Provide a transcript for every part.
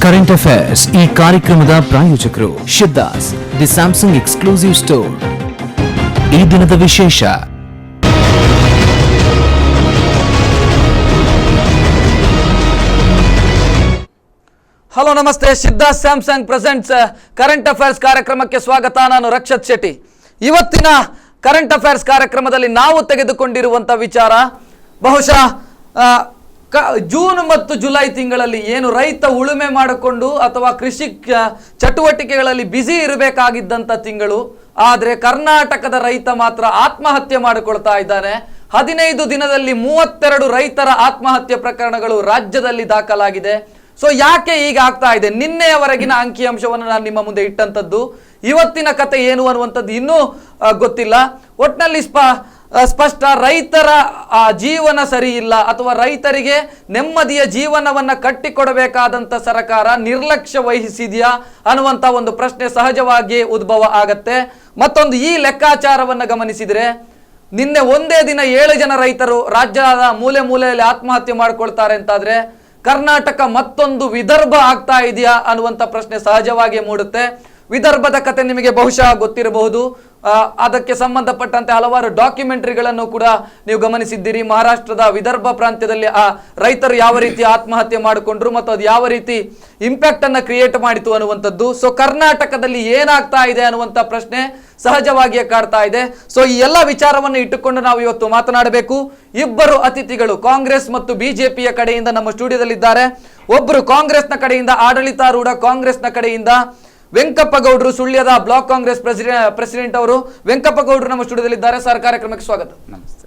Current affairs ಈ ಕಾರ್ಯಕ್ರಮದ ಪ್ರಾಯೋಜಕರು Siddhas the Samsung exclusive store. ಈ ದಿನದ ವಿಶೇಷ ಹಲೋ ನಮಸ್ತೆ. Siddhas Samsung presents current affairs ಕಾರ್ಯಕ್ರಮಕ್ಕೆ ಸ್ವಾಗತ. ನಾನು ರಕ್ಷತ್ ಶೆಟ್ಟಿ. ಇವತ್ತಿನ ಕರೆಂಟ್ ಅಫೇರ್ಸ್ ಕಾರ್ಯಕ್ರಮದಲ್ಲಿ ನಾವು ತೆಗೆದುಕೊಂಡಿರುವಂಥ ವಿಚಾರ ಬಹುಶಃ ಜೂನ್ ಮತ್ತು ಜುಲೈ ತಿಂಗಳಲ್ಲಿ ಏನು ರೈತ ಉಳುಮೆ ಮಾಡಿಕೊಂಡು ಅಥವಾ ಕೃಷಿ ಚಟುವಟಿಕೆಗಳಲ್ಲಿ ಬ್ಯುಸಿ ಇರಬೇಕಾಗಿದ್ದಂಥ ತಿಂಗಳು. ಆದರೆ ಕರ್ನಾಟಕದ ರೈತ ಮಾತ್ರ ಆತ್ಮಹತ್ಯೆ ಮಾಡಿಕೊಳ್ತಾ ಇದ್ದಾನೆ. 15 ದಿನದಲ್ಲಿ 32 ರೈತರ ಆತ್ಮಹತ್ಯೆ ಪ್ರಕರಣಗಳು ರಾಜ್ಯದಲ್ಲಿ ದಾಖಲಾಗಿದೆ. ಸೊ ಯಾಕೆ ಈಗ ಆಗ್ತಾ ಇದೆ? ನಿನ್ನೆಯವರೆಗಿನ ಅಂಕಿಅಂಶವನ್ನು ನಾನು ನಿಮ್ಮ ಮುಂದೆ ಇಟ್ಟಂಥದ್ದು. ಇವತ್ತಿನ ಕತೆ ಏನು ಅನ್ನುವಂಥದ್ದು ಇನ್ನೂ ಗೊತ್ತಿಲ್ಲ. ಒಟ್ಟಿನಲ್ಲಿ ಸ್ಪಷ್ಟ ರೈತರ ಜೀವನ ಸರಿ ಇಲ್ಲ ಅಥವಾ ರೈತರಿಗೆ ನೆಮ್ಮದಿಯ ಜೀವನವನ್ನ ಕಟ್ಟಿಕೊಡಬೇಕಾದಂಥ ಸರ್ಕಾರ ನಿರ್ಲಕ್ಷ್ಯ ವಹಿಸಿದೆಯಾ ಅನ್ನುವಂಥ ಒಂದು ಪ್ರಶ್ನೆ ಸಹಜವಾಗಿ ಉದ್ಭವ ಆಗತ್ತೆ. ಮತ್ತೊಂದು, ಈ ಲೆಕ್ಕಾಚಾರವನ್ನು ಗಮನಿಸಿದರೆ ನಿನ್ನೆ ಒಂದೇ ದಿನ 7 ಜನ ರೈತರು ರಾಜ್ಯದ ಮೂಲೆ ಮೂಲೆಯಲ್ಲಿ ಆತ್ಮಹತ್ಯೆ ಮಾಡ್ಕೊಳ್ತಾರೆ ಅಂತಾದ್ರೆ ಕರ್ನಾಟಕ ಮತ್ತೊಂದು ವಿದರ್ಭ ಆಗ್ತಾ ಇದೆಯಾ ಅನ್ನುವಂಥ ಪ್ರಶ್ನೆ ಸಹಜವಾಗಿ ಮೂಡುತ್ತೆ. ವಿದರ್ಭದ ಕತೆ ನಿಮಗೆ ಬಹುಶಃ ಗೊತ್ತಿರಬಹುದು. ಅದಕ್ಕೆ ಸಂಬಂಧಪಟ್ಟಂತೆ ಹಲವಾರು ಡಾಕ್ಯುಮೆಂಟರಿಗಳನ್ನು ಕೂಡ ನೀವು ಗಮನಿಸಿದ್ದೀರಿ. ಮಹಾರಾಷ್ಟ್ರದ ವಿದರ್ಭ ಪ್ರಾಂತ್ಯದಲ್ಲಿ ಆ ರೈತರು ಯಾವ ರೀತಿ ಆತ್ಮಹತ್ಯೆ ಮಾಡಿಕೊಂಡ್ರು ಮತ್ತು ಅದು ಯಾವ ರೀತಿ ಇಂಪ್ಯಾಕ್ಟ್ ಅನ್ನ ಕ್ರಿಯೇಟ್ ಮಾಡಿತು ಅನ್ನುವಂಥದ್ದು. ಸೊ ಕರ್ನಾಟಕದಲ್ಲಿ ಏನಾಗ್ತಾ ಇದೆ ಅನ್ನುವಂಥ ಪ್ರಶ್ನೆ ಸಹಜವಾಗಿಯೇ ಕಾಡ್ತಾ ಇದೆ. ಸೊ ಈ ಎಲ್ಲ ವಿಚಾರವನ್ನು ಇಟ್ಟುಕೊಂಡು ನಾವು ಇವತ್ತು ಮಾತನಾಡಬೇಕು. ಇಬ್ಬರು ಅತಿಥಿಗಳು ಕಾಂಗ್ರೆಸ್ ಮತ್ತು ಬಿಜೆಪಿಯ ಕಡೆಯಿಂದ ನಮ್ಮ ಸ್ಟುಡಿಯೋದಲ್ಲಿದ್ದಾರೆ. ಒಬ್ಬರು ಕಾಂಗ್ರೆಸ್ನ ಕಡೆಯಿಂದ ಆಡಳಿತಾರೂಢ ಕಾಂಗ್ರೆಸ್ನ ಕಡೆಯಿಂದ ವೆಂಕಪ್ಪಗೌಡರು, ಸುಳ್ಯದ ಬ್ಲಾಕ್ ಕಾಂಗ್ರೆಸ್ ಪ್ರೆಸಿಡೆಂಟ್ ಅವರು. ವೆಂಕಪ್ಪಗೌಡರು ನಮ್ಮ ಸ್ಟುಡಿಯೋದಲ್ಲಿದ್ದಾರೆ. ಸರ್, ಕಾರ್ಯಕ್ರಮಕ್ಕೆ ಸ್ವಾಗತ. ನಮಸ್ತೆ.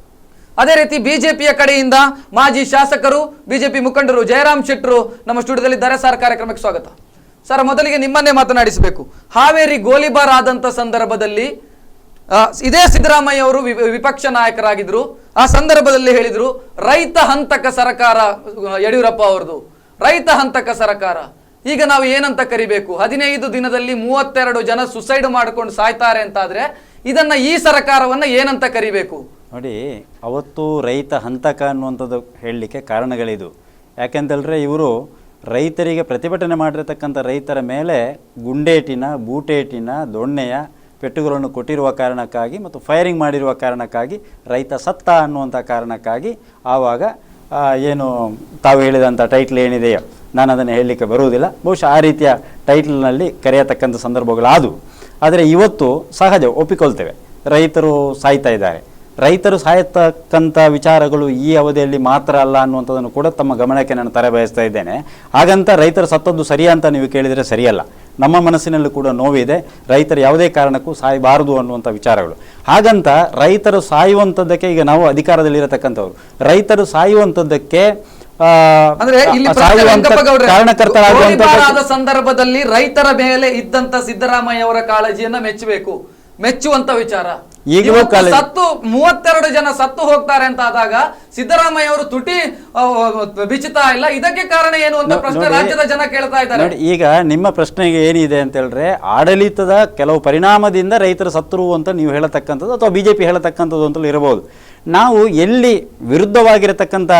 ಅದೇ ರೀತಿ ಬಿಜೆಪಿಯ ಕಡೆಯಿಂದ ಮಾಜಿ ಶಾಸಕರು, ಬಿಜೆಪಿ ಮುಖಂಡರು ಜಯರಾಮ್ ಶೆಟ್ಟರು ನಮ್ಮ ಸ್ಟುಡಿಯೋದಲ್ಲಿದ್ದಾರೆ. ಸರ್, ಕಾರ್ಯಕ್ರಮಕ್ಕೆ ಸ್ವಾಗತ. ಸರ್, ಮೊದಲಿಗೆ ನಿಮ್ಮನ್ನೇ ಮಾತನಾಡಿಸಬೇಕು. ಹಾವೇರಿ ಗೋಲಿಬಾರ್ ಆದಂತ ಸಂದರ್ಭದಲ್ಲಿ ಇದೇ ಸಿದ್ದರಾಮಯ್ಯ ಅವರು ವಿಪಕ್ಷ ನಾಯಕರಾಗಿದ್ರು. ಆ ಸಂದರ್ಭದಲ್ಲಿ ಹೇಳಿದ್ರು ರೈತ ಹಂತಕ ಸರ್ಕಾರ ಯಡಿಯೂರಪ್ಪ ಅವರದು, ರೈತ ಹಂತಕ ಸರ್ಕಾರ. ಈಗ ನಾವು ಏನಂತ ಕರಿಬೇಕು? 15 ದಿನದಲ್ಲಿ 32 ಜನ ಸುಸೈಡ್ ಮಾಡ್ಕೊಂಡು ಸಾಯ್ತಾರೆ ಅಂತಾದ್ರೆ ಇದನ್ನ ಈ ಸರ್ಕಾರವನ್ನ ಏನಂತ ಕರಿಬೇಕು? ನೋಡಿ, ಅವತ್ತು ರೈತ ಹಂತಕ ಅನ್ನುವಂಥದ್ದು ಹೇಳಲಿಕ್ಕೆ ಕಾರಣಗಳಿದು. ಯಾಕೆಂತೇಳಿದ್ರೆ ಇವರು ರೈತರಿಗೆ ಪ್ರತಿಭಟನೆ ಮಾಡಿರತಕ್ಕಂಥ ರೈತರ ಮೇಲೆ ಗುಂಡೇಟಿನ, ಬೂಟೇಟಿನ, ದೊಣ್ಣೆಯ ಪೆಟ್ಟುಗಳನ್ನು ಕೊಟ್ಟಿರುವ ಕಾರಣಕ್ಕಾಗಿ ಮತ್ತು ಫೈರಿಂಗ್ ಮಾಡಿರುವ ಕಾರಣಕ್ಕಾಗಿ ರೈತ ಸತ್ತ ಅನ್ನುವಂಥ ಕಾರಣಕ್ಕಾಗಿ ಆವಾಗ ಏನು ತಾವು ಹೇಳಿದಂಥ ಟೈಟ್ಲ್ ಏನಿದೆಯೋ ನಾನು ಅದನ್ನು ಹೇಳಲಿಕ್ಕೆ ಬರುವುದಿಲ್ಲ. ಬಹುಶಃ ಆ ರೀತಿಯ ಟೈಟ್ಲ್ನಲ್ಲಿ ಕರೆಯತಕ್ಕಂಥ ಸಂದರ್ಭಗಳಾದವು. ಆದರೆ ಇವತ್ತು ಸಹಜ ಒಪ್ಪಿಕೊಳ್ತೇವೆ, ರೈತರು ಸಾಯ್ತಾ ಇದ್ದಾರೆ. ರೈತರು ಸಾಯತಕ್ಕಂಥ ವಿಚಾರಗಳು ಈ ಅವಧಿಯಲ್ಲಿ ಮಾತ್ರ ಅಲ್ಲ ಅನ್ನುವಂಥದ್ದನ್ನು ಕೂಡ ತಮ್ಮ ಗಮನಕ್ಕೆ ನಾನು ತರಬಯಸ್ತಾ ಇದ್ದೇನೆ. ಹಾಗಂತ ರೈತರು ಸತ್ತದ್ದು ಸರಿಯಾ ಅಂತ ನೀವು ಕೇಳಿದರೆ ಸರಿಯಲ್ಲ. ನಮ್ಮ ಮನಸ್ಸಿನಲ್ಲೂ ಕೂಡ ನೋವಿದೆ. ರೈತರು ಯಾವುದೇ ಕಾರಣಕ್ಕೂ ಸಾಯಬಾರದು ಅನ್ನುವಂಥ ವಿಚಾರಗಳು. ಹಾಗಂತ ರೈತರು ಸಾಯುವಂಥದ್ದಕ್ಕೆ ಈಗ ನಾವು ಅಧಿಕಾರದಲ್ಲಿರತಕ್ಕಂಥವ್ರು ರೈತರು ಸಾಯುವಂಥದ್ದಕ್ಕೆ ಕಾರಣಕರ್ತರಾದ ಸಂದರ್ಭದಲ್ಲಿ ರೈತರ ಮೇಲೆ ಇದ್ದಂತ ಸಿದ್ದರಾಮಯ್ಯ ಅವರ ಕಾಳಜಿಯನ್ನ ಮೆಚ್ಚುವಂತ ವಿಚಾರ. ಈಗಲೂ 32 ಜನ ಸತ್ತು ಹೋಗ್ತಾರೆ ಅಂತ ಆದಾಗ ಸಿದ್ದರಾಮಯ್ಯ ಅವರು ತುಟಿ ಬಿಚ್ಚುತ್ತಾ ಇಲ್ಲ. ಇದಕ್ಕೆ ಕಾರಣ ಏನು ಅಂತ ಪ್ರಶ್ನೆ ರಾಜ್ಯದ ಜನ ಕೇಳ್ತಾ ಇದ್ದಾರೆ. ಈಗ ನಿಮ್ಮ ಪ್ರಶ್ನೆಗೆ ಏನಿದೆ ಅಂತ ಹೇಳಿದ್ರೆ, ಆಡಳಿತದ ಕೆಲವು ಪರಿಣಾಮದಿಂದ ರೈತರು ಸತ್ತರು ಅಂತ ನೀವು ಹೇಳತಕ್ಕಂಥದ್ದು ಅಥವಾ ಬಿಜೆಪಿ ಹೇಳತಕ್ಕಂಥದ್ದು ಅಂತಲೂ ಇರಬಹುದು. ನಾವು ಎಲ್ಲಿ ವಿರುದ್ಧವಾಗಿರತಕ್ಕಂಥ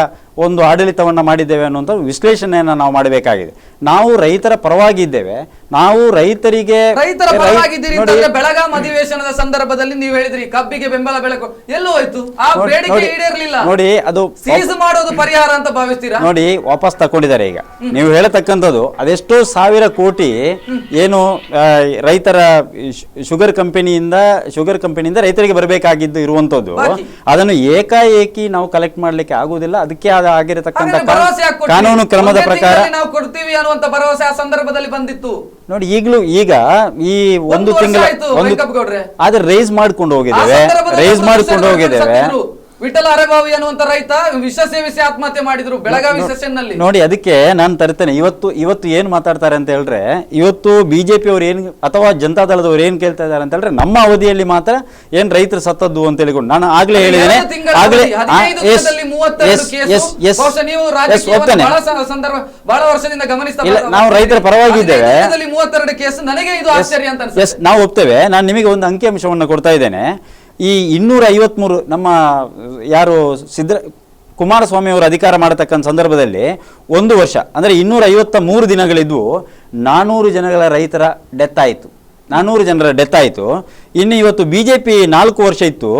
ಒಂದು ಆಡಳಿತವನ್ನು ಮಾಡಿದ್ದೇವೆ ಅನ್ನುವಂಥ ವಿಶ್ಲೇಷಣೆಯನ್ನು ನಾವು ಮಾಡಬೇಕಾಗಿದೆ. ನಾವು ರೈತರ ಪರವಾಗಿದ್ದೇವೆ. ನಾವು ರೈತರ ಬೆಳಗಾಂ ಅಧಿವೇಶನದ ಸಂದರ್ಭದಲ್ಲಿ ನೀವು ಹೇಳಿದ್ರಿ ಕಬ್ಬಿಗೆ ಬೆಂಬಲ ಬೆಲೆ ಎಲ್ಲೂ ಹೋಯ್ತು, ಆ ಬೇಡಿಕೆ ಈಡೇರಲಿಲ್ಲ. ನೋಡಿ, ಅದು ಸೀಸ್ ಮಾಡೋದು ಪರಿಹಾರ ಅಂತ ಭಾವಿಸ್ತೀರಾ? ನೋಡಿ, ವಾಪಸ್ ತಕೊಂಡಿದ್ದಾರೆ. ಈಗ ನೀವು ಹೇಳತಕ್ಕಂಥದ್ದು ಅದೆಷ್ಟೋ ಸಾವಿರ ಕೋಟಿ ಏನು ರೈತರ ಶುಗರ್ ಕಂಪನಿಯಿಂದ ರೈತರಿಗೆ ಬರಬೇಕಾಗಿದ್ದು ಇರುವಂತದ್ದು, ಅದನ್ನು ಏಕಾಏಕಿ ನಾವು ಕಲೆಕ್ಟ್ ಮಾಡ್ಲಿಕ್ಕೆ ಆಗುವುದಿಲ್ಲ. ಅದಕ್ಕೆ ಆಗಿರತಕ್ಕಂಥ ಕಾನೂನು ಕ್ರಮದ ಪ್ರಕಾರ ನಾವು ಕೊಡ್ತೀವಿ ಅನ್ನುವಂತ ಭರವಸೆ ಆ ಸಂದರ್ಭದಲ್ಲಿ ಬಂದಿತ್ತು. ನೋಡಿ, ಈಗ ಈ ಒಂದು ತಿಂಗಳ ಆದ್ರೆ ರೈಸ್ ಮಾಡ್ಕೊಂಡು ಹೋಗಿದ್ದೇವೆ. ವಿಠಲ ಅರೆಬಾವಿ ಅನ್ನುವಂತ ರೈತ ವಿಷ ಸೇವಿಸಿ ಆತ್ಮಹತ್ಯೆ ಮಾಡಿದ್ರು ಬೆಳಗಾವಿ ಸೆಷನ್ ನಲ್ಲಿ. ನೋಡಿ, ಅದಕ್ಕೆ ನಾನು ತರ್ತೇನೆ. ಇವತ್ತು ಏನ್ ಮಾತಾಡ್ತಾರೆ ಅಂತ ಹೇಳಿದ್ರೆ, ಇವತ್ತು ಬಿಜೆಪಿ ಅವ್ರು ಏನ್ ಅಥವಾ ಜನತಾದಳದವ್ರು ಏನ್ ಕೇಳ್ತಾ ಇದಾರೆ ಅಂತ ಹೇಳಿದ್ರೆ, ನಮ್ಮ ಅವಧಿಯಲ್ಲಿ ಮಾತ್ರ ಏನ್ ರೈತರು ಸತ್ತದ್ದು ಅಂತ ಹೇಳಿಕೊಂಡು ನಾನು ಆಗ್ಲೇ ಹೇಳಿದ್ದೇನೆ. ಬಹಳ ವರ್ಷದಿಂದ ಗಮನಿಸ್ತಾ ನಾವು ರೈತರ ಪರವಾಗಿದ್ದೇವೆ. 32 ಕೇಸ್ ನನಗೆ ಇದು ಆಶ್ಚರ್ಯ ಅಂತ ನಾವು ಒಪ್ತೇವೆ. ನಾನು ನಿಮಗೆ ಒಂದು ಅಂಕಿಅಂಶವನ್ನು ಕೊಡ್ತಾ ಇದ್ದೇನೆ. ಈ 253 ನಮ್ಮ ಯಾರು ಕುಮಾರಸ್ವಾಮಿ ಅವರು ಅಧಿಕಾರ ಮಾಡತಕ್ಕಂಥ ಸಂದರ್ಭದಲ್ಲಿ 1 ವರ್ಷ ಅಂದರೆ 253 ದಿನಗಳಿದ್ವು, 400 ಜನಗಳ ರೈತರ ಡೆತ್ ಆಯಿತು, 400 ಜನರ ಡೆತ್ ಆಯಿತು. ಇನ್ನು ಇವತ್ತು BJP 4 ವರ್ಷ ಇತ್ತು,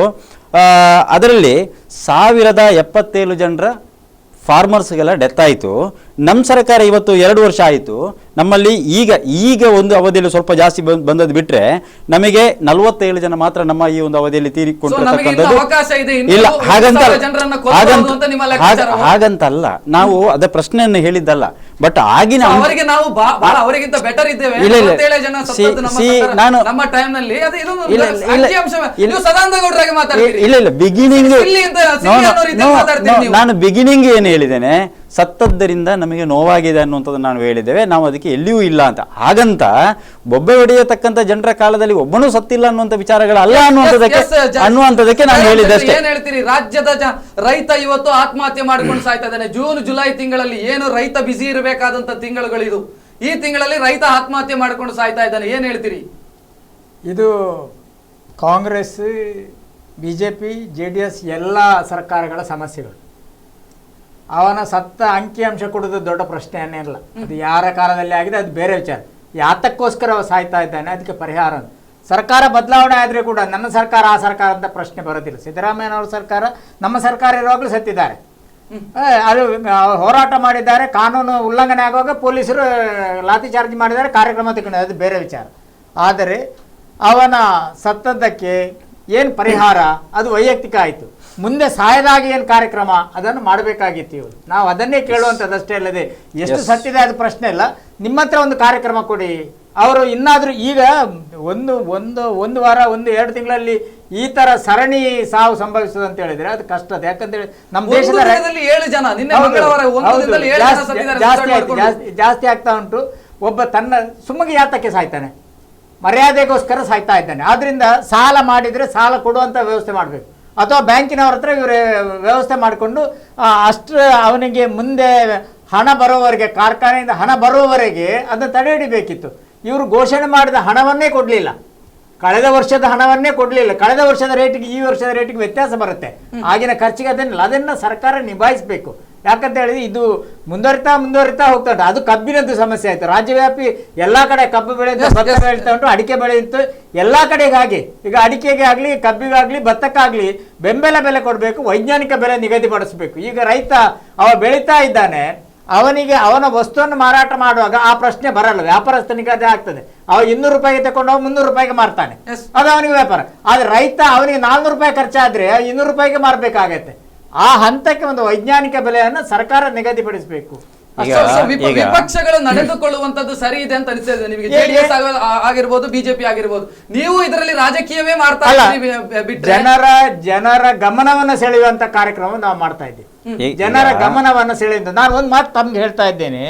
ಅದರಲ್ಲಿ 1077 ಜನರ ಫಾರ್ಮರ್ಸ್ಗೆಲ್ಲ ಡೆತ್ ಆಯಿತು. ನಮ್ಮ ಸರ್ಕಾರ ಇವತ್ತು 2 ವರ್ಷ ಆಯಿತು, ನಮ್ಮಲ್ಲಿ ಈಗ ಒಂದು ಅವಧಿಯಲ್ಲಿ ಸ್ವಲ್ಪ ಜಾಸ್ತಿ ಬಂದದ್ದು ಬಿಟ್ಟರೆ ನಮಗೆ 47 ಜನ ಮಾತ್ರ ನಮ್ಮ ಈ ಒಂದು ಅವಧಿಯಲ್ಲಿ ತೀರಿಕೊಂಡಿರ್ತಕ್ಕಂಥದ್ದು. ಇಲ್ಲ, ಹಾಗಂತಲ್ಲ, ನಾವು ಅದ ಪ್ರಶ್ನೆಯನ್ನು ಹೇಳಿದ್ದಲ್ಲ. ಬಟ್ ಆಗಿನ ನಾನು ಬಿಗಿನಿಂಗ್ ಏನು ಹೇಳಿದ್ದೇನೆ, ಸತ್ತದ್ದರಿಂದ ನಮಗೆ ನೋವಾಗಿದೆ ಅನ್ನುವಂಥದ್ದು ನಾನು ಹೇಳಿದ್ದೇವೆ. ನಾವು ಅದಕ್ಕೆ ಎಲ್ಲಿಯೂ ಇಲ್ಲ ಅಂತ. ಹಾಗಂತ ಬೊಬ್ಬೆ ಹೊಡೆಯತಕ್ಕಂಥ ಜನರ ಕಾಲದಲ್ಲಿ ಒಬ್ಬನೂ ಸತ್ತಿಲ್ಲ ಅನ್ನುವಂಥ ವಿಚಾರಗಳಲ್ಲ ಅನ್ನುವಂಥದ್ದಕ್ಕೆ ನಾನು ಹೇಳಿದ್ದೆ ಅಷ್ಟೇ. ಏನ್ ಹೇಳ್ತೀರಿ? ರಾಜ್ಯದ ರೈತ ಇವತ್ತು ಆತ್ಮಹತ್ಯೆ ಮಾಡ್ಕೊಂಡು ಸಾಯ್ತಾ ಇದ್ದಾನೆ. ಜೂನ್ ಜುಲೈ ತಿಂಗಳಲ್ಲಿ ಏನು ರೈತ ಬಿಸಿ ಇರಬೇಕಾದಂತ ತಿಂಗಳುಗಳಿದು, ಈ ತಿಂಗಳಲ್ಲಿ ರೈತ ಆತ್ಮಹತ್ಯೆ ಮಾಡ್ಕೊಂಡು ಸಾಯ್ತಾ ಇದ್ದಾನೆ. ಏನ್ ಹೇಳ್ತೀರಿ? ಇದು ಕಾಂಗ್ರೆಸ್, BJP, JDS ಎಲ್ಲ ಸರ್ಕಾರಗಳ ಸಮಸ್ಯೆಗಳು. ಅವನ ಸತ್ತ ಅಂಕಿಅಂಶ ಕೊಡೋದು ದೊಡ್ಡ ಪ್ರಶ್ನೆಯನ್ನೇ ಇಲ್ಲ. ಅದು ಯಾರ ಕಾಲದಲ್ಲಿ ಆಗಿದೆ ಅದು ಬೇರೆ ವಿಚಾರ. ಯಾತಕ್ಕೋಸ್ಕರ ಅವ ಸಾಯ್ತಾ ಇದ್ದಾನೆ, ಅದಕ್ಕೆ ಪರಿಹಾರ. ಸರ್ಕಾರ ಬದಲಾವಣೆ ಆದರೆ ಕೂಡ ನನ್ನ ಸರ್ಕಾರ ಆ ಸರ್ಕಾರ ಅಂತ ಪ್ರಶ್ನೆ ಬರೋದಿಲ್ಲ. ಸಿದ್ದರಾಮಯ್ಯನವ್ರ ಸರ್ಕಾರ ನಮ್ಮ ಸರ್ಕಾರ ಇರುವಾಗಲೂ ಸತ್ತಿದ್ದಾರೆ, ಅದು ಹೋರಾಟ ಮಾಡಿದ್ದಾರೆ. ಕಾನೂನು ಉಲ್ಲಂಘನೆ ಆಗುವಾಗ ಪೊಲೀಸರು ಲಾಠಿ ಚಾರ್ಜ್ ಮಾಡಿದ್ದಾರೆ, ಕಾರ್ಯಕ್ರಮ ತಗೊಂಡಿದ್ದಾರೆ, ಅದು ಬೇರೆ ವಿಚಾರ. ಆದರೆ ಅವನ ಸತ್ತದ್ದಕ್ಕೆ ಏನು ಪರಿಹಾರ ಅದು ವೈಯಕ್ತಿಕ ಆಯಿತು. ಮುಂದೆ ಸಾಯದಾಗಿ ಏನು ಕಾರ್ಯಕ್ರಮ ಅದನ್ನು ಮಾಡಬೇಕಾಗಿತ್ತು ಇವರು. ನಾವು ಅದನ್ನೇ ಕೇಳುವಂಥದ್ದಷ್ಟೇ ಅಲ್ಲದೆ ಎಷ್ಟು ಸತ್ತಿದೆ ಅದು ಪ್ರಶ್ನೆ ಇಲ್ಲ. ನಿಮ್ಮ ಹತ್ರ ಒಂದು ಕಾರ್ಯಕ್ರಮ ಕೊಡಿ. ಅವರು ಇನ್ನಾದರೂ ಈಗ ಒಂದು ವಾರ 1-2 ತಿಂಗಳಲ್ಲಿ ಈ ತರ ಸರಣಿ ಸಾವು ಸಂಭವಿಸುತ್ತದೆ ಅಂತ ಹೇಳಿದ್ರೆ ಅದು ಕಷ್ಟದ. ಯಾಕಂತೇಳಿ ನಮ್ಮ ದೇಶದಲ್ಲಿ ಜಾಸ್ತಿ ಆಗ್ತಾ ಉಂಟು. ಒಬ್ಬ ತನ್ನ ಸುಮ್ಮಗೆ ಯಾತಕ್ಕೆ ಸಾಯ್ತಾನೆ? ಮರ್ಯಾದೆಗೋಸ್ಕರ ಸಾಯ್ತಾ ಇದ್ದಾನೆ. ಆದ್ರಿಂದ ಸಾಲ ಮಾಡಿದ್ರೆ ಸಾಲ ಕೊಡುವಂತ ವ್ಯವಸ್ಥೆ ಮಾಡಬೇಕು, ಅಥವಾ ಬ್ಯಾಂಕಿನವ್ರ ಹತ್ರ ಇವರೇ ವ್ಯವಸ್ಥೆ ಮಾಡಿಕೊಂಡು ಅಷ್ಟು ಅವನಿಗೆ ಮುಂದೆ ಹಣ ಬರೋವರೆಗೆ, ಕಾರ್ಖಾನೆಯಿಂದ ಹಣ ಬರುವವರೆಗೆ ಅದನ್ನು ತಡೆ ಹಿಡಿಬೇಕಿತ್ತು. ಇವರು ಘೋಷಣೆ ಮಾಡಿದ ಹಣವನ್ನೇ ಕೊಡಲಿಲ್ಲ, ಕಳೆದ ವರ್ಷದ ಹಣವನ್ನೇ ಕೊಡಲಿಲ್ಲ. ಕಳೆದ ವರ್ಷದ ರೇಟಿಗೆ ಈ ವರ್ಷದ ರೇಟಿಗೆ ವ್ಯತ್ಯಾಸ ಬರುತ್ತೆ. ಆಗಿನ ಖರ್ಚಿಗೆ ಅದನ್ನು ಸರ್ಕಾರ ನಿಭಾಯಿಸಬೇಕು. ಯಾಕಂತ ಹೇಳಿದ್ರೆ ಇದು ಮುಂದುವರಿತಾ ಹೋಗ್ತಾ ಉಂಟು. ಅದು ಕಬ್ಬಿನದ್ದು ಸಮಸ್ಯೆ ಆಯ್ತು. ರಾಜ್ಯವ್ಯಾಪಿ ಎಲ್ಲಾ ಕಡೆ ಕಬ್ಬು ಬೆಳೆಯುತ್ತೆ, ಭತ್ತ ಬೆಳೀತಾ ಉಂಟು, ಅಡಿಕೆ ಬೆಳೆಯುತ್ತೆ, ಎಲ್ಲಾ ಕಡೆಗೆ ಹಾಗೆ. ಈಗ ಅಡಿಕೆಗೆ ಆಗ್ಲಿ, ಕಬ್ಬಿಗಾಗ್ಲಿ, ಭತ್ತಕ್ಕಾಗ್ಲಿ ಬೆಂಬಲ ಬೆಲೆ ಕೊಡಬೇಕು, ವೈಜ್ಞಾನಿಕ ಬೆಲೆ ನಿಗದಿಪಡಿಸಬೇಕು. ಈಗ ರೈತ ಅವ ಬೆಳೀತಾ ಇದ್ದಾನೆ, ಅವನಿಗೆ ಅವನ ವಸ್ತುವನ್ನು ಮಾರಾಟ ಮಾಡುವಾಗ ಆ ಪ್ರಶ್ನೆ ಬರಲ್ಲ. ವ್ಯಾಪಾರಸ್ಥನಿಗೆ ಅದೇ ಆಗ್ತದೆ. ಅವ 200 ರೂಪಾಯಿಗೆ ತಗೊಂಡು 300 ರೂಪಾಯಿಗೆ ಮಾರ್ತಾನೆ, ಅದು ಅವನಿಗೆ ವ್ಯಾಪಾರ. ಆದ್ರೆ ರೈತ ಅವನಿಗೆ 400 ರೂಪಾಯಿ ಖರ್ಚಾದ್ರೆ 200 ರೂಪಾಯಿಗೆ ಮಾರ್ಬೇಕಾಗತ್ತೆ. ಆ ಹಂತಕ್ಕೆ ಒಂದು ವೈಜ್ಞಾನಿಕ ಬೆಲೆಯನ್ನು ಸರ್ಕಾರ ನಿಗದಿಪಡಿಸಬೇಕು. ವಿಪಕ್ಷಗಳು ನಡೆದುಕೊಳ್ಳುವಂತದ್ದು ಸರಿ ಇದೆ ಅಂತ ಅನಿಸ್ತದೆ ನಿಮಗೆ? JDS ಆಗಿರ್ಬೋದು, BJP ಆಗಿರ್ಬೋದು, ನೀವು ಇದರಲ್ಲಿ ರಾಜಕೀಯವೇ ಮಾಡ್ತಾ ಜನರ ಗಮನವನ್ನು ಸೆಳೆಯುವಂತ ಕಾರ್ಯಕ್ರಮ ನಾವು ಮಾಡ್ತಾ ಇದ್ದೀವಿ. ಜನರ ಗಮನವನ್ನು ಸೆಳೆಯುವಂತ ನಾನು ಒಂದು ಮಾತು ತಮ್ಗೆ ಹೇಳ್ತಾ ಇದ್ದೇನೆ.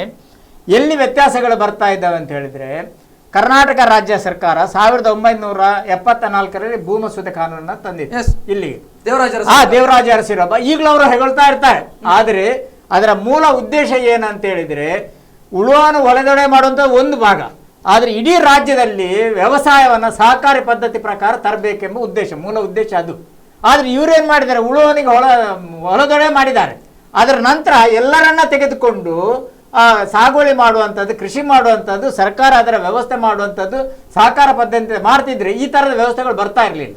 ಎಲ್ಲಿ ವ್ಯತ್ಯಾಸಗಳು ಬರ್ತಾ ಇದ್ದಾವೆ ಅಂತ ಹೇಳಿದ್ರೆ, ಕರ್ನಾಟಕ ರಾಜ್ಯ ಸರ್ಕಾರ 1974ರಲ್ಲಿ ಭೂಮಸೂದೆ ಕಾನೂನನ್ನ ತಂದಿದೆ ಇಲ್ಲಿಗೆ, ದೇವರಾಜ ಅರಸಿರೊಬ್ಬ. ಈಗಲೂ ಅವರು ಹೆಗಳ್ತಾ ಇರ್ತಾರೆ. ಆದರೆ ಅದರ ಮೂಲ ಉದ್ದೇಶ ಏನಂತ ಹೇಳಿದ್ರೆ, ಉಳುವನು ಹೊಲೆದೊಡೆ ಮಾಡುವಂತ ಒಂದು ಭಾಗ, ಆದ್ರೆ ಇಡೀ ರಾಜ್ಯದಲ್ಲಿ ವ್ಯವಸಾಯವನ್ನ ಸಹಕಾರಿ ಪದ್ಧತಿ ಪ್ರಕಾರ ತರಬೇಕೆಂಬ ಉದ್ದೇಶ, ಮೂಲ ಉದ್ದೇಶ ಅದು. ಆದ್ರೆ ಇವ್ರೇನ್ ಮಾಡಿದ್ದಾರೆ, ಉಳುವನಿಗೆ ಹೊಲದೊಡೆ ಮಾಡಿದ್ದಾರೆ. ಅದರ ನಂತರ ಎಲ್ಲರನ್ನ ತೆಗೆದುಕೊಂಡು ಸಾಗುವಳಿ ಮಾಡುವಂಥದ್ದು, ಕೃಷಿ ಮಾಡುವಂಥದ್ದು, ಸರ್ಕಾರ ಅದರ ವ್ಯವಸ್ಥೆ ಮಾಡುವಂಥದ್ದು, ಸಹಕಾರ ಪದ್ಧತಿ ಮಾಡ್ತಿದ್ರೆ ಈ ತರದ ವ್ಯವಸ್ಥೆಗಳು ಬರ್ತಾ ಇರ್ಲಿಲ್ಲ.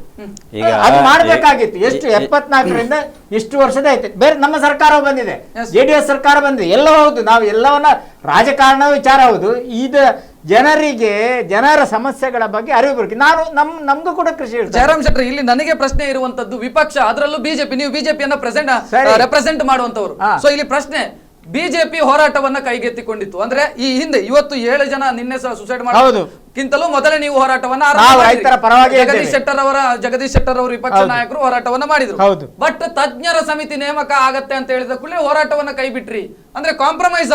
ಅದು ಮಾಡ್ಬೇಕಾಗಿತ್ತು. ಎಷ್ಟು 74ರಿಂದ ಇಷ್ಟು ವರ್ಷದ ಐತೆ. ಬೇರೆ ನಮ್ಮ ಸರ್ಕಾರ ಬಂದಿದೆ, JDS ಸರ್ಕಾರ ಬಂದಿದೆ, ಎಲ್ಲ ಹೌದು. ನಾವು ಎಲ್ಲವನ್ನ ರಾಜಕಾರಣ ವಿಚಾರ ಹೌದು. ಇದು ಜನರಿಗೆ ಜನರ ಸಮಸ್ಯೆಗಳ ಬಗ್ಗೆ ಅರಿವು ಬರಬೇಕು. ನಮ್ಗೂ ಕೂಡ ಕೃಷಿ. ಜಯರಾಮ್ ಶೆಟ್ಟಿ, ಇಲ್ಲಿ ನನಗೆ ಪ್ರಶ್ನೆ ಇರುವಂತದ್ದು ವಿಪಕ್ಷ, ಅದರಲ್ಲೂ BJP, ನೀವು BJPಯನ್ನ ರೆಪ್ರೆಸೆಂಟ್ ಮಾಡುವಂತವರು. ಸೊ ಇಲ್ಲಿ ಪ್ರಶ್ನೆ, BJP ಹೋರಾಟವನ್ನ ಕೈಗೆತ್ತಿಕೊಂಡಿತ್ತು. ಅಂದ್ರೆ ಈ ಹಿಂದೆ ಇವತ್ತು 7 ಜನ ನಿನ್ನೆ ಸುಸೈಡ್ ಮಾಡೋದಕ್ಕಿಂತಲೂ ಮೊದಲೇ ನೀವು ಹೋರಾಟವನ್ನ ಜಗದೀಶ್ ಶೆಟ್ಟರ್ ಅವರು ವಿಪಕ್ಷ ನಾಯಕರು ಹೋರಾಟವನ್ನ ಮಾಡಿದ್ರು. ಬಟ್ ತಜ್ಞರ ಸಮಿತಿ ನೇಮಕ ಆಗತ್ತೆ ಅಂತ ಹೇಳಿದ ಕೂಡಲೇ ಹೋರಾಟವನ್ನ ಕೈ ಬಿಟ್ರಿ. ಅಂದ್ರೆ ಕಾಂಪ್ರಮೈಸ್,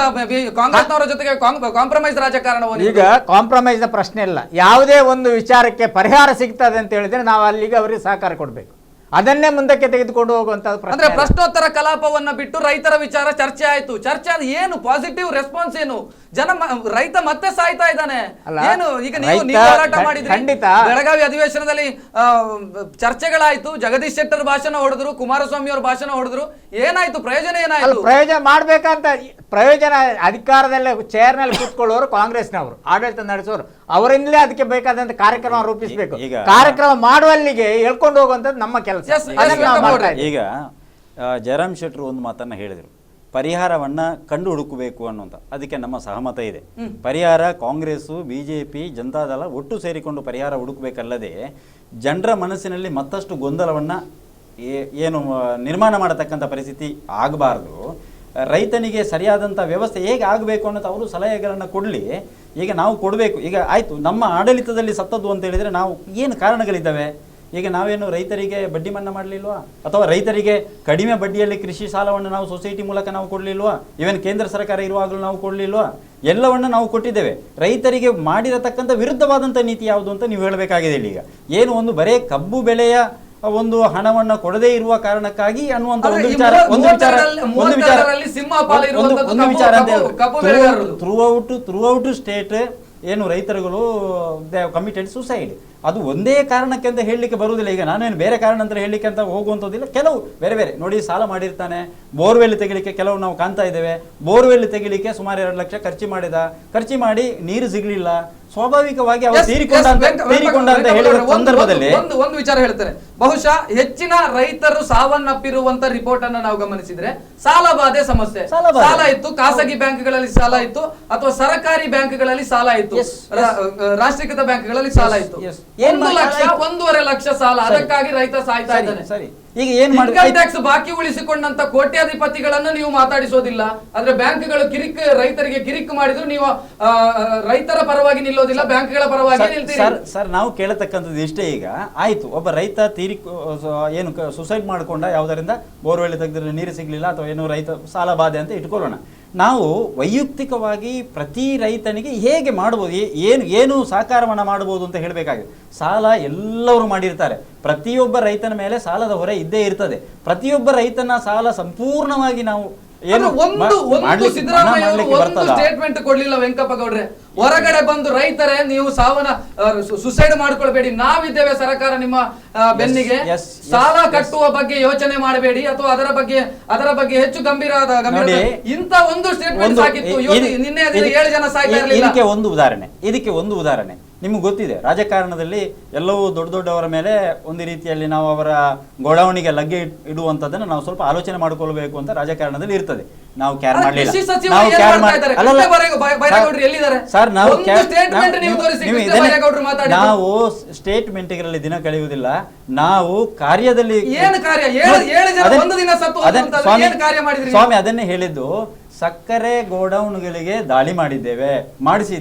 ಕಾಂಗ್ರೆಸ್ನವರ ಜೊತೆಗೆ ಕಾಂಪ್ರಮೈಸ್ ರಾಜಕಾರಣವನ್ನು. ಈಗ ಕಾಂಪ್ರಮೈಸ್ ಪ್ರಶ್ನೆ ಇಲ್ಲ. ಯಾವುದೇ ಒಂದು ವಿಚಾರಕ್ಕೆ ಪರಿಹಾರ ಸಿಗ್ತದೆ ಅಂತ ಹೇಳಿದ್ರೆ ನಾವು ಅಲ್ಲಿಗೆ ಅವರಿಗೆ ಸಹಕಾರ ಕೊಡ್ಬೇಕು. ಅದನ್ನೇ ಮುಂದಕ್ಕೆ ತೆಗೆದುಕೊಂಡು ಹೋಗುವಂತ ಅಂದ್ರೆ ಪ್ರಶ್ನೋತ್ತರ ಕಲಾಪವನ್ನ ಬಿಟ್ಟು ರೈತರ ವಿಚಾರ ಚರ್ಚೆ ಆಯ್ತು. ಚರ್ಚೆ ಆದ ಏನು ಪಾಸಿಟಿವ್ ರೆಸ್ಪಾನ್ಸ್ ಏನು? ರೈತ ಮತ್ತೆ ಸಾಯ್ತಾ ಇದ್ದಾನೆ. ಏನು ಈಗ ನೀವು ಹೋರಾಟ ಮಾಡಿದ್ರಿ, ಬೆಳಗಾವಿ ಅಧಿವೇಶನದಲ್ಲಿ ಚರ್ಚೆಗಳಾಯ್ತು, ಜಗದೀಶ್ ಶೆಟ್ಟರ್ ಭಾಷಣ ಹೊಡೆದ್ರು, ಕುಮಾರಸ್ವಾಮಿ ಅವ್ರ ಭಾಷಣ ಹೊಡೆದ್ರು, ಏನಾಯ್ತು? ಪ್ರಯೋಜನ ಏನಾಯ್ತು? ಪ್ರಯೋಜನ ಮಾಡ್ಬೇಕಂತ ಪ್ರಯೋಜನ ಅಧಿಕಾರದಲ್ಲೇ ಚೇರ್ನಲ್ಲಿ ಕೂತ್ಕೊಳ್ಳೋರು ಕಾಂಗ್ರೆಸ್ನವರು, ಆಡಳಿತ ನಡೆಸೋರು, ಅವರಿಂದಲೇ ಅದಕ್ಕೆ ಬೇಕಾದಂತ ಕಾರ್ಯಕ್ರಮ ರೂಪಿಸಬೇಕು. ಕಾರ್ಯಕ್ರಮ ಮಾಡುವಲ್ಲಿಗೆ ಹೇಳ್ಕೊಂಡು ಹೋಗುವಂತದ್ದು ನಮ್ಮ ಕೆಲಸ. ಈಗ ಜಯರಾಮ್ ಶೆಟ್ಟರು ಒಂದು ಮಾತನ್ನ ಹೇಳಿದರು, ಪರಿಹಾರವನ್ನ ಕಂಡು ಹುಡುಕಬೇಕು ಅನ್ನುವಂಥ. ಅದಕ್ಕೆ ನಮ್ಮ ಸಹಮತ ಇದೆ. ಪರಿಹಾರ ಕಾಂಗ್ರೆಸ್ಸು, ಬಿಜೆಪಿ, ಜನತಾದಳ ಒಟ್ಟು ಸೇರಿಕೊಂಡು ಪರಿಹಾರ ಹುಡುಕಬೇಕಲ್ಲದೆ ಜನರ ಮನಸ್ಸಿನಲ್ಲಿ ಮತ್ತಷ್ಟು ಗೊಂದಲವನ್ನ ಏನು ನಿರ್ಮಾಣ ಮಾಡತಕ್ಕಂಥ ಪರಿಸ್ಥಿತಿ ಆಗಬಾರ್ದು. ರೈತನಿಗೆ ಸರಿಯಾದಂಥ ವ್ಯವಸ್ಥೆ ಹೇಗೆ ಆಗಬೇಕು ಅನ್ನೋದು ಅವರು ಸಲಹೆಗಳನ್ನು ಕೊಡಲಿ. ಈಗ ನಾವು ಕೊಡಬೇಕು. ಈಗ ಆಯಿತು, ನಮ್ಮ ಆಡಳಿತದಲ್ಲಿ ಸತ್ತದ್ದು ಅಂತ ಹೇಳಿದರೆ ನಾವು ಏನು ಕಾರಣಗಳಿದ್ದಾವೆ? ಈಗ ನಾವೇನು ರೈತರಿಗೆ ಬಡ್ಡಿ ಮನ್ನಾ ಮಾಡಲಿಲ್ವಾ? ಅಥವಾ ರೈತರಿಗೆ ಕಡಿಮೆ ಬಡ್ಡಿಯಲ್ಲಿ ಕೃಷಿ ಸಾಲವನ್ನು ನಾವು ಸೊಸೈಟಿ ಮೂಲಕ ನಾವು ಕೊಡಲಿಲ್ವಾ? ಇವನ್ ಕೇಂದ್ರ ಸರ್ಕಾರ ಇರುವಾಗಲೂ ನಾವು ಕೊಡಲಿಲ್ವಾ? ಎಲ್ಲವನ್ನು ನಾವು ಕೊಟ್ಟಿದ್ದೇವೆ. ರೈತರಿಗೆ ಮಾಡಿರತಕ್ಕಂಥ ವಿರುದ್ಧವಾದಂಥ ನೀತಿ ಯಾವುದು ಅಂತ ನೀವು ಹೇಳಬೇಕಾಗಿದೆ ಇಲ್ಲಿ. ಈಗ ಏನು ಒಂದು ಬರೇ ಕಬ್ಬು ಬೆಳೆಯ ಒಂದು ಹಣವನ್ನು ಕೊಡದೇ ಇರುವ ಕಾರಣಕ್ಕಾಗಿ ಅನ್ನುವಂಥ ಒಂದು ವಿಚಾರ ಥ್ರೂ ಔಟ್ ಸ್ಟೇಟ್ ಏನು ರೈತರುಗಳು ದೇ ಕಮಿಟೆಡ್ ಸುಸೈಡ್. ಅದು ಒಂದೇ ಕಾರಣಕ್ಕೆ ಅಂತ ಹೇಳಲಿಕ್ಕೆ ಬರುವುದಿಲ್ಲ. ಈಗ ನಾನೇನು ಬೇರೆ ಕಾರಣ ಅಂತ ಹೇಳಲಿಕ್ಕೆ ಅಂತ ಹೋಗುವಂಥದ್ದಿಲ್ಲ. ಕೆಲವು ಬೇರೆ ಬೇರೆ ನೋಡಿ, ಸಾಲ ಮಾಡಿರ್ತಾನೆ, ಬೋರ್ವೆಲ್ ತೆಗಿಲಿಕ್ಕೆ ಕೆಲವು ನಾವು ಕಾಣ್ತಾ ಇದ್ದೇವೆ. ಬೋರ್ವೆಲ್ ತೆಗಿಲಿಕ್ಕೆ ಸುಮಾರು 2 ಲಕ್ಷ ಖರ್ಚು ಮಾಡಿ ನೀರು ಸಿಗ್ಲಿಲ್ಲ. ಸ್ವಾಭಾವಿಕವಾಗಿ ಅವರು ತೀರಿಕೊಂಡ ಅಂತ ಹೇಳಿದ ಸಂದರ್ಭದಲ್ಲಿ ಒಂದು ವಿಚಾರ ಹೇಳ್ತಾರೆ. ಬಹುಶಃ ಹೆಚ್ಚಿನ ರೈತರು ಸಾವನ್ನಪ್ಪಿರುವಂತ ರಿಪೋರ್ಟ್ ಅನ್ನ ನಾವು ಗಮನಿಸಿದ್ರೆ ಸಾಲ ಬಾಧೆ ಸಮಸ್ಯೆ. ಸಾಲ ಇತ್ತು, ಖಾಸಗಿ ಬ್ಯಾಂಕ್ಗಳಲ್ಲಿ ಸಾಲ ಇತ್ತು, ಅಥವಾ ಸರ್ಕಾರಿ ಬ್ಯಾಂಕ್ಗಳಲ್ಲಿ ಸಾಲ ಇತ್ತು, ರಾಷ್ಟ್ರೀಕೃತ ಬ್ಯಾಂಕ್ಗಳಲ್ಲಿ ಸಾಲ ಇತ್ತು. 1 ಲಕ್ಷ 1.5 ಲಕ್ಷ ಸಾಲ, ಅದಕ್ಕಾಗಿ ರೈತ ಸಾಯ್ತಾ ಇದ್ದಾನೆ. ಸರಿ, ಈಗ ಏನ್ ಇನ್ಕಮ್ ಟ್ಯಾಕ್ಸ್ ಬಾಕಿ ಉಳಿಸಿಕೊಂಡಂತ ಕೋಟ್ಯಾಧಿಪತಿಗಳನ್ನು ನೀವು ಮಾತಾಡಿಸೋದಿಲ್ಲ. ಆದ್ರೆ ಬ್ಯಾಂಕ್ಗಳು ರೈತರಿಗೆ ಕಿರಿಕ್ ಮಾಡಿದ್ರು ನೀವು ರೈತರ ಪರವಾಗಿ ನಿಲ್ಲೋದಿಲ್ಲ, ಬ್ಯಾಂಕ್ಗಳ ಪರವಾಗಿ ನಿಲ್ತೀರಿ. ಸರ್, ನಾವು ಕೇಳತಕ್ಕಂಥದ್ದು ಇಷ್ಟೇ. ಈಗ ಆಯ್ತು, ಒಬ್ಬ ರೈತ ಏನು ಸುಸೈಡ್ ಮಾಡ್ಕೊಂಡ, ಯಾವುದರಿಂದ ಬೋರ್ವೆಲ್ ತೆಗೆದ್ರೆ ನೀರು ಸಿಗ್ಲಿಲ್ಲ, ಅಥವಾ ಏನೋ ರೈತ ಸಾಲ ಬಾಧೆ ಅಂತ ಇಟ್ಕೊಳ್ಳೋಣ. ನಾವು ವೈಯಕ್ತಿಕವಾಗಿ ಪ್ರತಿ ರೈತನಿಗೆ ಹೇಗೆ ಮಾಡ್ಬೋದು, ಏನು ಸಹಕಾರವನ್ನು ಮಾಡ್ಬೋದು ಅಂತ ಹೇಳಬೇಕಾಗಿದೆ. ಸಾಲ ಎಲ್ಲರೂ ಮಾಡಿರ್ತಾರೆ. ಪ್ರತಿಯೊಬ್ಬ ರೈತನ ಮೇಲೆ ಸಾಲದ ಹೊರೆ ಇದ್ದೇ ಇರ್ತದೆ. ಪ್ರತಿಯೊಬ್ಬ ರೈತನ ಸಾಲ ಸಂಪೂರ್ಣವಾಗಿ ನಾವು ಸ್ಟೇಟ್ಮೆಂಟ್ ಕೊಡ್ಲಿಲ್ಲ ವೆಂಕಪ್ಪ ಗೌಡ್ರೆ. ಹೊರಗಡೆ ಬಂದು ರೈತರೇ ನೀವು ಸುಸೈಡ್ ಮಾಡ್ಕೊಳ್ಬೇಡಿ, ನಾವಿದ್ದೇವೆ ಸರ್ಕಾರ ನಿಮ್ಮ ಬೆನ್ನಿಗೆ, ಸಾಲ ಕಟ್ಟುವ ಬಗ್ಗೆ ಯೋಚನೆ ಮಾಡಬೇಡಿ, ಅಥವಾ ಅದರ ಬಗ್ಗೆ ಹೆಚ್ಚು ಗಂಭೀರ ಇಂತ ಒಂದು ಸ್ಟೇಟ್ಮೆಂಟ್ ಸಾಕಿತ್ತು. ನಿನ್ನೆ 7 ಜನ ಸಾಯ್ತಾ ಇರಲಿಲ್ಲ. ಇದಕ್ಕೆ ಒಂದು ಉದಾಹರಣೆ ನಿಮ್ಗೆ ಗೊತ್ತಿದೆ. ರಾಜಕಾರಣದಲ್ಲಿ ಎಲ್ಲವೂ ದೊಡ್ಡವರ ಮೇಲೆ ಒಂದು ರೀತಿಯಲ್ಲಿ ನಾವು ಅವರ ಗೋಡೌನಿಗೆ ಲಗ್ಗೆ ಇಡುವಂತದನ್ನ ನಾವು ಸ್ವಲ್ಪ ಆಲೋಚನೆ ಮಾಡಿಕೊಳ್ಬೇಕು ಅಂತ ರಾಜಕಾರಣದಲ್ಲಿ ಇರ್ತದೆ. ನಾವು ಕ್ಯಾರ್ ಮಾಡಲಿಲ್ಲ. ನಾವು ಸ್ಟೇಟ್ಮೆಂಟ್ಗಳಲ್ಲಿ ದಿನ ಕಳೆಯುವುದಿಲ್ಲ, ನಾವು ಕಾರ್ಯದಲ್ಲಿ. ಸ್ವಾಮಿ ಅದನ್ನೇ ಹೇಳಿದ್ದು, ಸಕ್ಕರೆ ಗೋಡೌನ್ಗಳಿಗೆ ದಾಳಿ ಮಾಡಿಸಿದ್ದೇವೆ,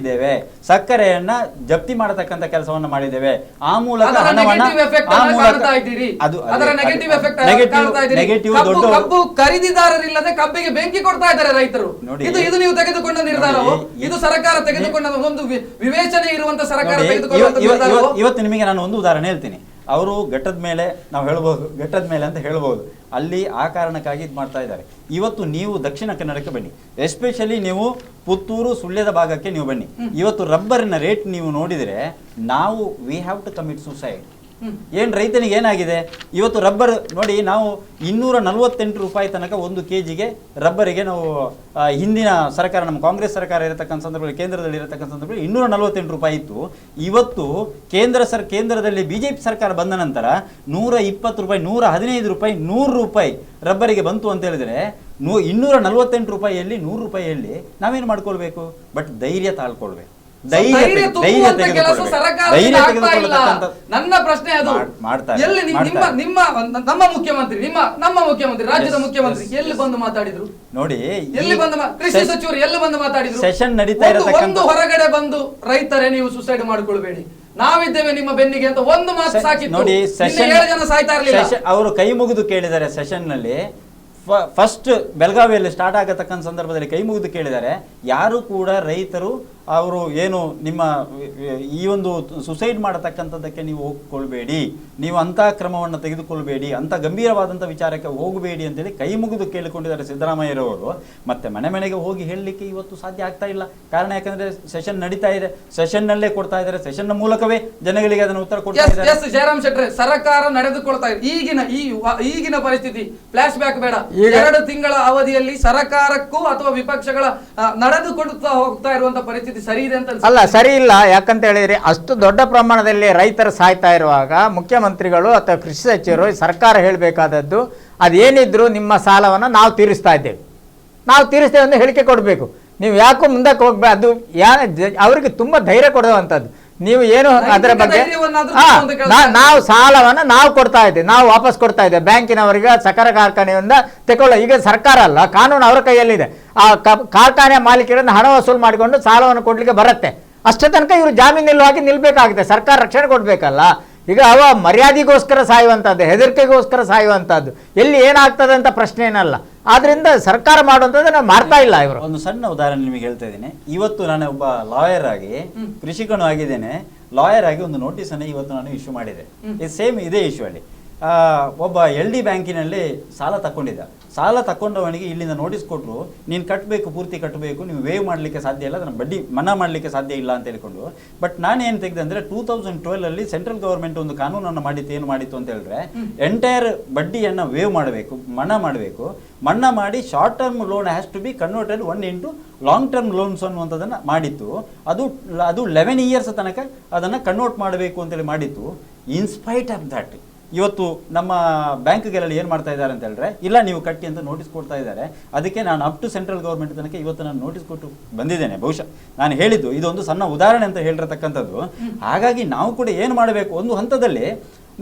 ಸಕ್ಕರೆಯನ್ನ ಜಪ್ತಿ ಮಾಡತಕ್ಕಂತ ಕೆಲಸವನ್ನ ಮಾಡಿದ್ದೇವೆ. ಆ ಮೂಲಕ ಕಬ್ಬು ಖರೀದಿದಾರರಿಲ್ಲದೆ ಕಬ್ಬಿಗೆ ಬೆಂಕಿ ಕೊಡ್ತಾ ಇದ್ದಾರೆ ರೈತರು. ಇದು ನೀವು ತೆಗೆದುಕೊಂಡ ನಿರ್ಧಾರವು, ಇದು ಸರ್ಕಾರ ತೆಗೆದುಕೊಂಡ ಒಂದು ವಿವೇಚನೆ ಇರುವಂತ ಸರ್ಕಾರ ತೆಗೆದುಕೊಂಡ. ಇವತ್ತು ನಿಮಗೆ ನಾನು ಒಂದು ಉದಾಹರಣೆ ಹೇಳ್ತೀನಿ. ಅವರು ಘಟ್ಟದ ಮೇಲೆ ನಾವು ಹೇಳ್ಬೋದು, ಘಟ್ಟದ ಮೇಲೆ ಅಂತ ಹೇಳ್ಬೋದು, ಅಲ್ಲಿ ಆ ಕಾರಣಕ್ಕಾಗಿ ಇದು ಮಾಡ್ತಾ ಇದ್ದಾರೆ. ಇವತ್ತು ನೀವು ದಕ್ಷಿಣ ಕನ್ನಡಕ್ಕೆ ಬನ್ನಿ, ಎಸ್ಪೆಷಲಿ ನೀವು ಪುತ್ತೂರು ಸುಳ್ಯದ ಭಾಗಕ್ಕೆ ನೀವು ಬನ್ನಿ. ಇವತ್ತು ರಬ್ಬರಿನ ರೇಟ್ ನೀವು ನೋಡಿದರೆ ನಾವು we have to commit suicide. ಏನು ರೈತನಿಗೆ ಏನಾಗಿದೆ ಇವತ್ತು? ರಬ್ಬರ್ ನೋಡಿ, ನಾವು 248 ರೂಪಾಯಿ ತನಕ 1 kgಗೆ ರಬ್ಬರಿಗೆ ನಾವು ಹಿಂದಿನ ಸರ್ಕಾರ, ನಮ್ಮ ಕಾಂಗ್ರೆಸ್ ಸರ್ಕಾರ ಇರತಕ್ಕಂಥ ಸಂದರ್ಭದಲ್ಲಿ, ಕೇಂದ್ರದಲ್ಲಿ ಇರತಕ್ಕಂಥ ಸಂದರ್ಭದಲ್ಲಿ 248 ರೂಪಾಯಿ ಇತ್ತು. ಇವತ್ತು ಕೇಂದ್ರದಲ್ಲಿ ಬಿಜೆಪಿ ಸರ್ಕಾರ ಬಂದ ನಂತರ 120 ರೂಪಾಯಿ, 115 ರೂಪಾಯಿ, 100 ರೂಪಾಯಿ ರಬ್ಬರಿಗೆ ಬಂತು ಅಂತ ಹೇಳಿದ್ರೆ 248 ರೂಪಾಯಿಯಲ್ಲಿ 100 ರೂಪಾಯಿಯಲ್ಲಿ ನಾವೇನು ಮಾಡ್ಕೊಳ್ಬೇಕು? ಬಟ್ ಧೈರ್ಯ ತಾಳ್ಕೊಳ್ಬೇಕು. ನನ್ನ ಪ್ರಶ್ನೆ ಅದು, ಎಲ್ಲಿ ನಮ್ಮ ಮುಖ್ಯಮಂತ್ರಿ ರಾಜ್ಯದ ಮುಖ್ಯಮಂತ್ರಿ ಎಲ್ಲಿ ಬಂದು ಮಾತಾಡಿದ್ರು ನೋಡಿ? ಎಲ್ಲಿ ಬಂದು ಕೃಷಿ ಸಚಿವರು ಎಲ್ಲಿ ಬಂದು ಮಾತಾಡಿದ್ರು? ಸೆಷನ್ ನಡೀತಾ ಇರತಕ್ಕಂತ ಹೊರಗಡೆ ಬಂದು ರೈತರೇ ನೀವು ಸುಸೈಡ್ ಮಾಡ್ಕೊಳ್ಬೇಡಿ, ನಾವಿದ್ದೇವೆ ನಿಮ್ಮ ಬೆನ್ನಿಗೆ ಅಂತ ಒಂದು ಮಾತು ಸಾಕಿತ್ತು ನೋಡಿ. 7 ಜನ ಸಾಯ್ತಾ ಇರಲಿಲ್ಲ. ಅವರು ಕೈ ಮುಗಿದು ಕೇಳಿದ್ದಾರೆ ಸೆಷನ್ ನಲ್ಲಿ. ಫಸ್ಟ್ ಬೆಳಗಾವಿಯಲ್ಲಿ ಸ್ಟಾರ್ಟ್ ಆಗತಕ್ಕಂಥ ಸಂದರ್ಭದಲ್ಲಿ ಕೈ ಮುಗಿದು ಕೇಳಿದ್ದಾರೆ, ಯಾರು ಕೂಡ ರೈತರು ಅವರು ಏನು ನಿಮ್ಮ ಈ ಒಂದು ಸುಸೈಡ್ ಮಾಡತಕ್ಕಂಥದ್ದಕ್ಕೆ ನೀವು ಹೋಗ್ಕೊಳ್ಬೇಡಿ, ನೀವು ಅಂಥ ಕ್ರಮವನ್ನು ತೆಗೆದುಕೊಳ್ಬೇಡಿ, ಅಂಥ ಗಂಭೀರವಾದಂಥ ವಿಚಾರಕ್ಕೆ ಹೋಗಬೇಡಿ ಅಂತೇಳಿ ಕೈ ಮುಗಿದು ಕೇಳಿಕೊಂಡಿದ್ದಾರೆ ಸಿದ್ದರಾಮಯ್ಯರವರು. ಮತ್ತೆ ಮನೆ ಮನೆಗೆ ಹೋಗಿ ಹೇಳಲಿಕ್ಕೆ ಇವತ್ತು ಸಾಧ್ಯ ಆಗ್ತಾ ಇಲ್ಲ. ಕಾರಣ ಯಾಕಂದ್ರೆ ಸೆಷನ್ ನಡೀತಾ ಇದೆ, ಸೆಷನ್ನಲ್ಲೇ ಕೊಡ್ತಾ ಇದ್ದಾರೆ, ಸೆಷನ್ನ ಮೂಲಕವೇ ಜನಗಳಿಗೆ ಅದನ್ನು ಉತ್ತರ ಕೊಡ್ತಾ ಇದ್ದಾರೆ. ಜಯರಾಮ್ ಶೆಟ್ರೆ, ಸರ್ಕಾರ ನಡೆದುಕೊಳ್ತಾ ಇದೆ ಈಗಿನ ಪರಿಸ್ಥಿತಿ ಫ್ಲಾಶ್ ಬ್ಯಾಕ್ ಬೇಡ, 2 ತಿಂಗಳ ಅವಧಿಯಲ್ಲಿ ಸರ್ಕಾರಕ್ಕೂ ಅಥವಾ ವಿಪಕ್ಷಗಳ ನಡೆದುಕೊಡುತ್ತಾ ಹೋಗ್ತಾ ಇರುವಂತ ಪರಿಸ್ಥಿತಿ ಸರಿ ಇದೆ ಅಂತ ಅಲ್ಲ, ಸರಿ ಇಲ್ಲ. ಯಾಕಂತ ಹೇಳಿದ್ರೆ ಅಷ್ಟು ದೊಡ್ಡ ಪ್ರಮಾಣದಲ್ಲಿ ರೈತರು ಸಾಯ್ತಾ ಇರುವಾಗ ಮುಖ್ಯಮಂತ್ರಿಗಳು ಅಥವಾ ಕೃಷಿ ಸಚಿವರು ಸರ್ಕಾರ ಹೇಳಬೇಕಾದದ್ದು ಅದೇನಿದ್ರು ನಿಮ್ಮ ಸಾಲವನ್ನು ನಾವು ತೀರಿಸ್ತಾ ಇದ್ದೇವೆ ಅಂತ ಹೇಳಿಕೆ ಕೊಡಬೇಕು. ನೀವು ಯಾಕೋ ಮುಂದಕ್ಕೆ ಹೋಗ್ಬೇಕು, ಅದು ಅವರಿಗೆ ತುಂಬಾ ಧೈರ್ಯ ಕೊಡುವಂಥದ್ದು. ನೀವು ಏನು ಅದರ ಬಗ್ಗೆ ನಾವು ಸಾಲವನ್ನು ನಾವು ಕೊಡ್ತಾ ಇದ್ದೇವೆ, ನಾವು ವಾಪಸ್ ಕೊಡ್ತಾ ಇದ್ದೇವೆ ಬ್ಯಾಂಕಿನವರಿಗೆ, ಸಕ್ಕರೆ ಕಾರ್ಖಾನೆಯಿಂದ ತಗೊಳ್ಳ. ಈಗ ಸರ್ಕಾರ ಅಲ್ಲ, ಕಾನೂನು ಅವರ ಕೈಯಲ್ಲಿದೆ. ಆ ಕಾರ್ಖಾನೆ ಮಾಲೀಕರಿಂದ ಹಣ ವಸೂಲು ಮಾಡಿಕೊಂಡು ಸಾಲವನ್ನು ಕೊಡ್ಲಿಕ್ಕೆ ಬರುತ್ತೆ. ಅಷ್ಟೇ ತನಕ ಇವರು ಜಾಮೀನಿಲ್ಲವಾಗಿ ನಿಲ್ಬೇಕಾಗುತ್ತೆ, ಸರ್ಕಾರ ರಕ್ಷಣೆ ಕೊಡ್ಬೇಕಲ್ಲ. ಈಗ ಅವ ಮರ್ಯಾದೆಗೋಸ್ಕರ ಸಾಯುವಂಥದ್ದು, ಹೆದರಿಕೆಗೋಸ್ಕರ್ ಸಾಯುವಂಥದ್ದು, ಎಲ್ಲಿ ಏನಾಗ್ತದೆ ಅಂತ ಪ್ರಶ್ನೆ ಏನಲ್ಲ. ಆದ್ರಿಂದ ಸರ್ಕಾರ ಮಾಡುವಂಥದ್ದು ನಾವು ಮಾಡ್ತಾ ಇಲ್ಲ. ಇವರು ಒಂದು ಸಣ್ಣ ಉದಾಹರಣೆ ನಿಮಗೆ ಹೇಳ್ತಾ ಇದ್ದೀನಿ. ಇವತ್ತು ನಾನು ಒಬ್ಬ ಲಾಯರ್ ಆಗಿ, ಕೃಷಿಕನು ಆಗಿದ್ದೇನೆ, ಲಾಯರ್ ಆಗಿ ಒಂದು ನೋಟಿಸ್ ಅನ್ನು ಇವತ್ತು ನಾನು ಇಶ್ಯೂ ಮಾಡಿದೆ. ಸೇಮ್ ಇದೇ ಇಶ್ಯೂ ಅಲ್ಲಿ ಒಬ್ಬ LD ಬ್ಯಾಂಕಿನಲ್ಲಿ ಸಾಲ ತಗೊಂಡಿದ್ದ. ಸಾಲ ತಗೊಂಡವನಿಗೆ ಇಲ್ಲಿಂದ ನೋಟಿಸ್ ಕೊಟ್ಟರು, ನೀನು ಕಟ್ಟಬೇಕು, ಪೂರ್ತಿ ಕಟ್ಟಬೇಕು, ನೀವು ವೇವ್ ಮಾಡಲಿಕ್ಕೆ ಸಾಧ್ಯ ಇಲ್ಲ, ಅದನ್ನು ಬಡ್ಡಿ ಮನ್ನಾ ಮಾಡಲಿಕ್ಕೆ ಸಾಧ್ಯ ಇಲ್ಲ ಅಂತ ಹೇಳಿಕೊಂಡು. ಬಟ್ ನಾನೇನು ತೆಗೆದೆ ಅಂದರೆ 2012 ಸೆಂಟ್ರಲ್ ಗವರ್ಮೆಂಟ್ ಒಂದು ಕಾನೂನನ್ನು ಮಾಡಿತ್ತು. ಏನು ಮಾಡಿತ್ತು ಅಂತ ಹೇಳಿದ್ರೆ, ಎಂಟೈರ್ ಬಡ್ಡಿಯನ್ನು ವೇವ್ ಮಾಡಬೇಕು, ಮನ್ನಾ ಮಾಡಬೇಕು. ಮನ್ನಾ ಮಾಡಿ short term loan has to be converted 1 into long term loans ಅನ್ನುವಂಥದ್ದನ್ನು ಮಾಡಿತ್ತು. ಅದು 11 years ತನಕ ಅದನ್ನು ಕನ್ವರ್ಟ್ ಮಾಡಬೇಕು ಅಂತೇಳಿ ಮಾಡಿತ್ತು. ಇನ್ಸ್ಪೈಟ್ ಆಫ್ ದಟ್ ಇವತ್ತು ನಮ್ಮ ಬ್ಯಾಂಕ್ಗಳಲ್ಲಿ ಏನು ಮಾಡ್ತಾ ಇದ್ದಾರೆ ಅಂತ ಹೇಳಿದ್ರೆ, ಇಲ್ಲ ನೀವು ಕಟ್ಟಿ ಅಂತ ನೋಟಿಸ್ ಕೊಡ್ತಾ ಇದ್ದಾರೆ. ಅದಕ್ಕೆ ನಾನು ಅಪ್ ಟು ಸೆಂಟ್ರಲ್ ಗೌರ್ಮೆಂಟ್ ತನಕ ಇವತ್ತು ನಾನು ನೋಟಿಸ್ ಕೊಟ್ಟು ಬಂದಿದ್ದೇನೆ. ಬಹುಶಃ ನಾನು ಹೇಳಿದ್ದು ಇದೊಂದು ಸಣ್ಣ ಉದಾಹರಣೆ ಅಂತ ಹೇಳಿರತಕ್ಕಂಥದ್ದು. ಹಾಗಾಗಿ ನಾವು ಕೂಡ ಏನು ಮಾಡಬೇಕು, ಒಂದು ಹಂತದಲ್ಲಿ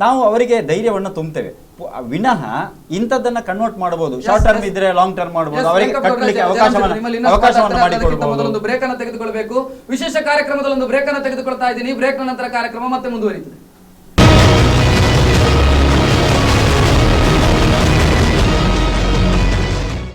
ನಾವು ಅವರಿಗೆ ಧೈರ್ಯವನ್ನು ತುಂಬುತ್ತೇವೆ ವಿನಃ ಇಂಥದ್ದನ್ನ ಕನ್ವರ್ಟ್ ಮಾಡಬಹುದು. ಶಾರ್ಟ್ ಟರ್ಮ್ ಇದ್ರೆ ಲಾಂಗ್ ಟರ್ಮ್ ಮಾಡಬಹುದು, ಅವರಿಗೆ ಕಟ್ಟಲಿಕ್ಕೆ ಅವಕಾಶವನ್ನು ಮಾಡಿಕೊಡಬಹುದು. ಒಂದು ಬ್ರೇಕ್ ಅನ್ನು ತೆಗೆದುಕೊಳ್ಳಬೇಕು. ವಿಶೇಷ ಕಾರ್ಯಕ್ರಮದಲ್ಲಿ ಒಂದು ಬ್ರೇಕ್ ಅನ್ನು ತೆಗೆದುಕೊಳ್ತಾ ಇದ್ದೀನಿ. ಬ್ರೇಕ್ ನಂತರ ಕಾರ್ಯಕ್ರಮ ಮತ್ತೆ ಮುಂದುವರಿಯುತ್ತದೆ.